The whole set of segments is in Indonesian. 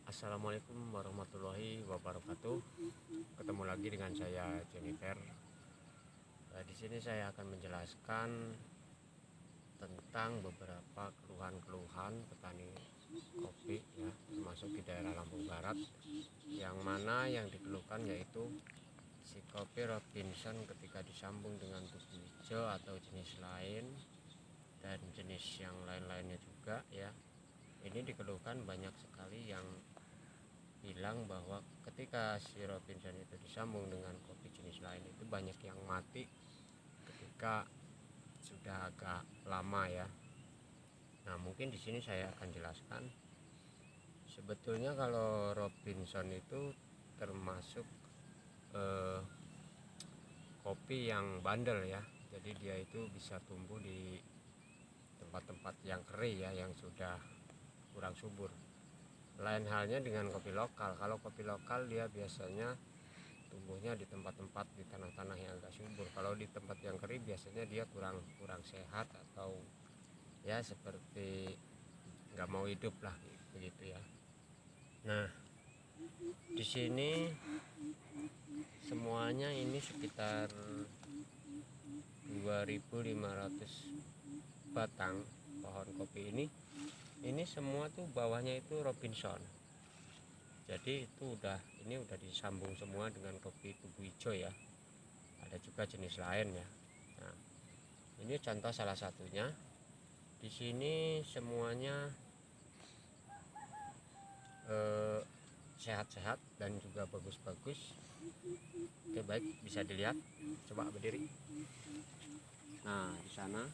Assalamualaikum warahmatullahi wabarakatuh. Ketemu lagi dengan saya Jennifer. Di sini saya akan menjelaskan tentang beberapa keluhan-keluhan petani kopi ya, termasuk di daerah Lampung Barat, yang mana yang dikeluhkan yaitu si kopi Robinson ketika disambung dengan tugu hijau atau jenis lain dan jenis yang lain-lainnya juga ya. Ini dikeluhkan banyak sekali yang bilang bahwa ketika si Robinson itu disambung dengan kopi jenis lain itu banyak yang mati ketika sudah agak lama ya. Nah, mungkin di sini saya akan jelaskan. Sebetulnya kalau Robinson itu termasuk kopi yang bandel ya. Jadi dia itu bisa tumbuh di tempat-tempat yang kering ya, yang sudah kurang subur. Lain halnya dengan kopi lokal. Kalau kopi lokal dia biasanya tumbuhnya di tempat-tempat di tanah-tanah yang agak subur. Kalau di tempat yang kering biasanya dia kurang sehat, atau ya seperti nggak mau hidup lah begitu ya. Nah, di sini semuanya ini sekitar 2.500 batang pohon kopi ini semua tuh bawahnya itu Robinson. Jadi itu udah disambung semua dengan kopi tugu hijau ya. Ada juga jenis lain ya. Nah, ini contoh salah satunya. Di sini semuanya sehat-sehat dan juga bagus-bagus. Oke, baik, bisa dilihat. Coba berdiri. Nah, di sana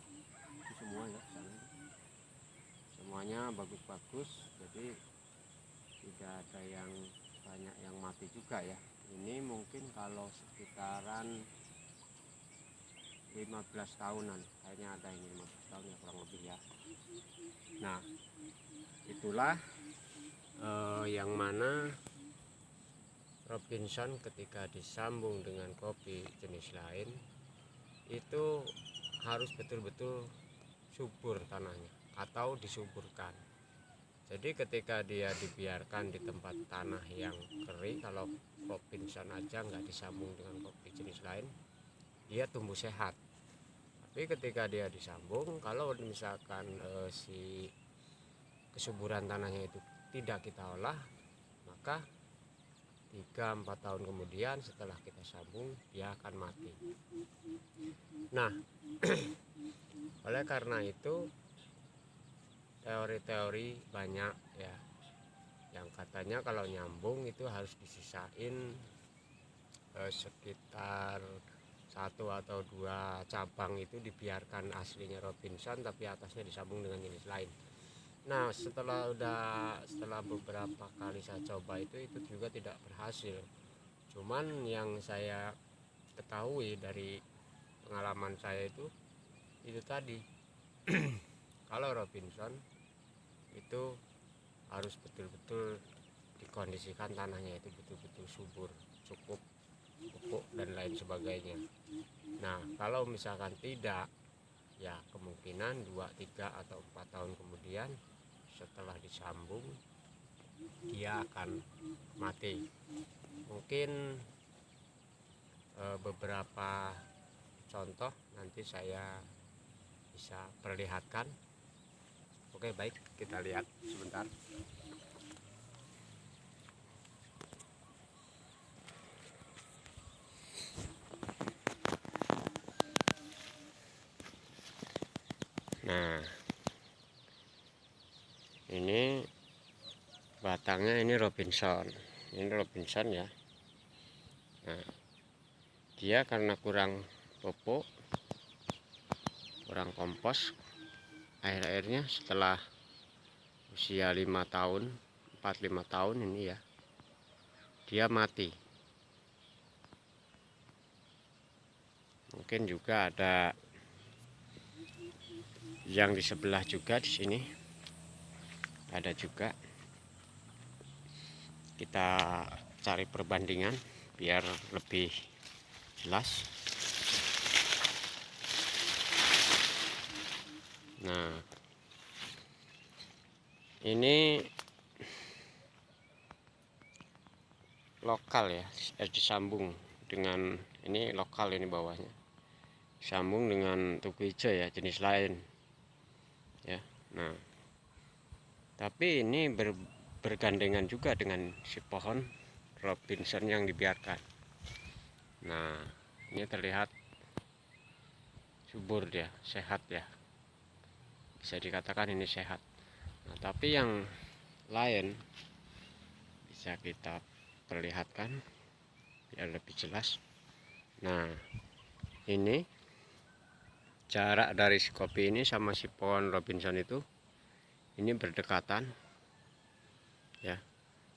itu semua ya, sana. Semuanya bagus-bagus. Jadi tidak ada yang banyak yang mati juga ya. Ini mungkin kalau sekitaran 15 tahunan, kayaknya ada ini 15 tahun ya kurang lebih ya. Nah, itulah yang mana Robinson ketika disambung dengan kopi jenis lain itu harus betul-betul subur tanahnya atau disuburkan. Jadi ketika dia dibiarkan di tempat tanah yang kering, kalau Robinson aja nggak disambung dengan kopi jenis lain, dia tumbuh sehat. Tapi ketika dia disambung, kalau misalkan si kesuburan tanahnya itu tidak kita olah, maka 3-4 tahun kemudian setelah kita sambung dia akan mati. Nah, oleh karena itu teori-teori banyak ya, yang katanya kalau nyambung itu harus disisain sekitar 1 atau 2 cabang itu dibiarkan aslinya Robinson, tapi atasnya disambung dengan jenis lain. Nah, setelah beberapa kali saya coba itu juga tidak berhasil. Cuman yang saya ketahui dari pengalaman saya itu tadi kalau Robinson itu harus betul-betul dikondisikan tanahnya itu betul-betul subur, cukup pupuk dan lain sebagainya. Nah, kalau misalkan tidak, ya kemungkinan 2, 3, atau 4 tahun kemudian setelah disambung dia akan mati. Mungkin beberapa contoh nanti saya bisa perlihatkan. Oke, baik, kita lihat sebentar. Nah, ini batangnya, ini Robinson ya. Nah, dia karena kurang pupuk, kurang kompos, akhir-akhirnya setelah usia 5 tahun 4-5 tahun ini ya, dia mati. Mungkin juga ada yang di sebelah juga, di sini ada juga. Kita cari perbandingan biar lebih jelas. Nah, ini lokal ya, disambung dengan ini lokal, ini bawahnya sambung dengan tugu hijau ya, jenis lain ya. Nah, tapi ini bergandengan juga dengan si pohon Robinson yang dibiarkan. Nah, ini terlihat subur dia, sehat ya, bisa dikatakan ini sehat. Nah, tapi yang lain bisa kita perlihatkan biar lebih jelas. Nah, ini jarak dari si kopi ini sama si pohon Robinson itu ini berdekatan ya.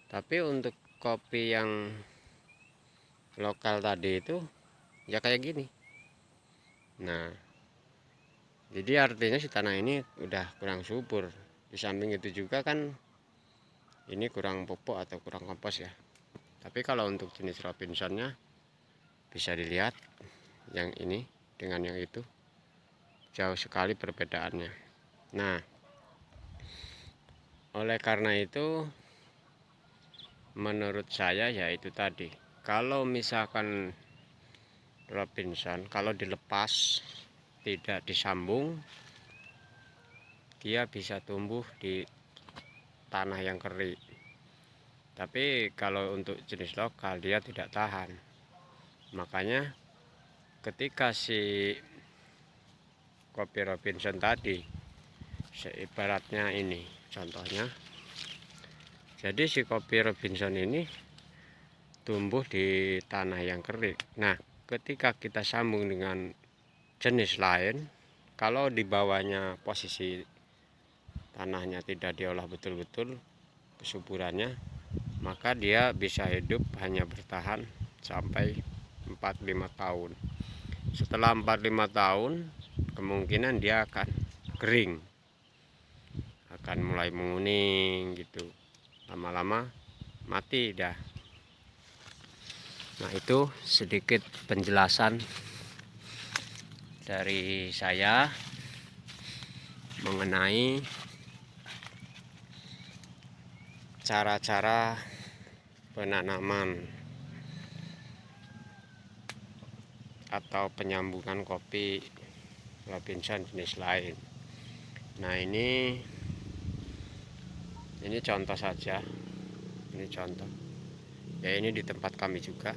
Tapi untuk kopi yang lokal tadi itu ya kayak gini. Nah, jadi artinya si tanah ini udah kurang subur. Di samping itu juga kan ini kurang pupuk atau kurang kompos ya. Tapi kalau untuk jenis Robinsonnya bisa dilihat yang ini dengan yang itu jauh sekali perbedaannya. Nah, oleh karena itu menurut saya ya itu tadi, kalau misalkan Robinson kalau dilepas tidak disambung, dia bisa tumbuh di tanah yang kering. Tapi kalau untuk jenis lokal dia tidak tahan. Makanya ketika si kopi Robinson tadi, seibaratnya ini contohnya, jadi si kopi Robinson ini tumbuh di tanah yang kering. Nah, ketika kita sambung dengan jenis lain, kalau di bawahnya posisi tanahnya tidak diolah betul-betul kesuburannya, maka dia bisa hidup hanya bertahan sampai 4-5 tahun. Setelah 4-5 tahun kemungkinan dia akan kering, akan mulai menguning gitu, lama-lama mati dah. Nah, itu sedikit penjelasan dari saya mengenai cara-cara penanaman atau penyambungan kopi Robinson jenis lain. Nah, ini contoh saja, ini contoh ya, ini di tempat kami juga,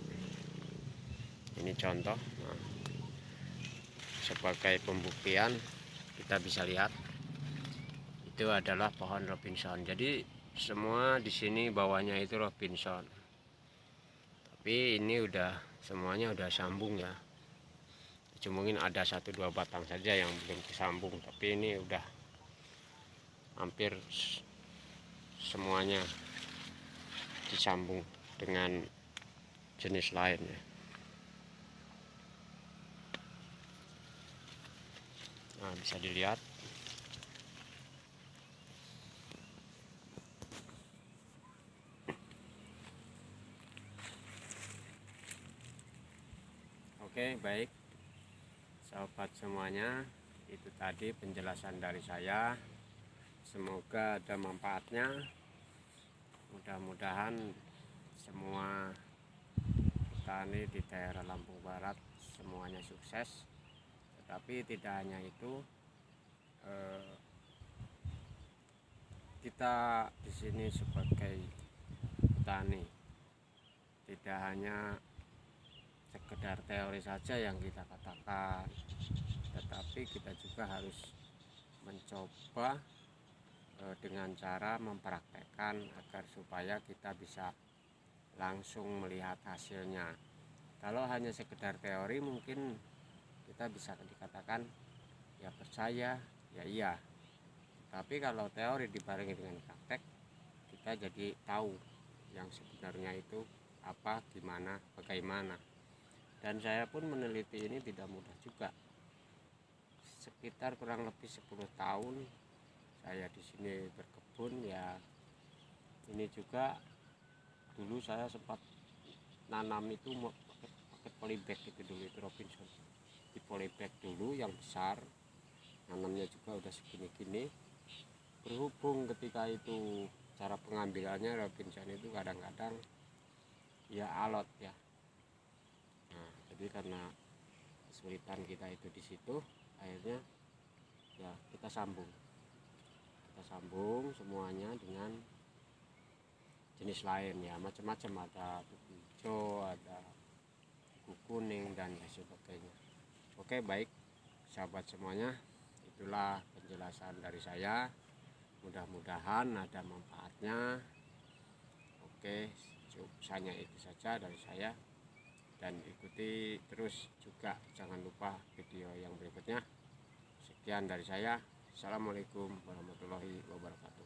ini contoh. Nah, sebagai pembuktian kita bisa lihat itu adalah pohon Robinson. Jadi semua di sini bawahnya itu Robinson, tapi ini udah semuanya udah sambung ya. Cuma mungkin ada 1-2 batang saja yang belum disambung, tapi ini udah hampir semuanya disambung dengan jenis lain ya. Nah, bisa dilihat. Oke, baik sahabat semuanya, itu tadi penjelasan dari saya. Semoga ada manfaatnya. Mudah-mudahan semua petani di daerah Lampung Barat semuanya sukses. Tetapi tidak hanya itu, kita di sini sebagai petani tidak hanya sekedar teori saja yang kita katakan, tetapi kita juga harus mencoba dengan cara mempraktekkan agar supaya kita bisa langsung melihat hasilnya. Kalau hanya sekedar teori mungkin kita bisa dikatakan ya percaya, ya iya. Tapi kalau teori dibarengi dengan praktek, kita jadi tahu yang sebenarnya itu apa, gimana, bagaimana. Dan saya pun meneliti ini tidak mudah juga. Sekitar kurang lebih 10 tahun saya di sini berkebun ya. Ini juga dulu saya sempat nanam itu pakai polybag itu dulu, itu Robinson di polybag dulu yang besar, nanamnya juga udah segini-gini. Berhubung ketika itu cara pengambilannya Robinson itu kadang-kadang ya alot ya. Nah, jadi karena kesulitan kita itu di situ, akhirnya ya kita sambung semuanya dengan jenis lain ya, macam-macam, ada buku hijau, ada buku kuning dan lain sebagainya. Oke, baik sahabat semuanya, itulah penjelasan dari saya, mudah-mudahan ada manfaatnya. Oke, hanya itu saja dari saya, dan ikuti terus juga, jangan lupa video yang berikutnya. Sekian dari saya, assalamualaikum warahmatullahi wabarakatuh.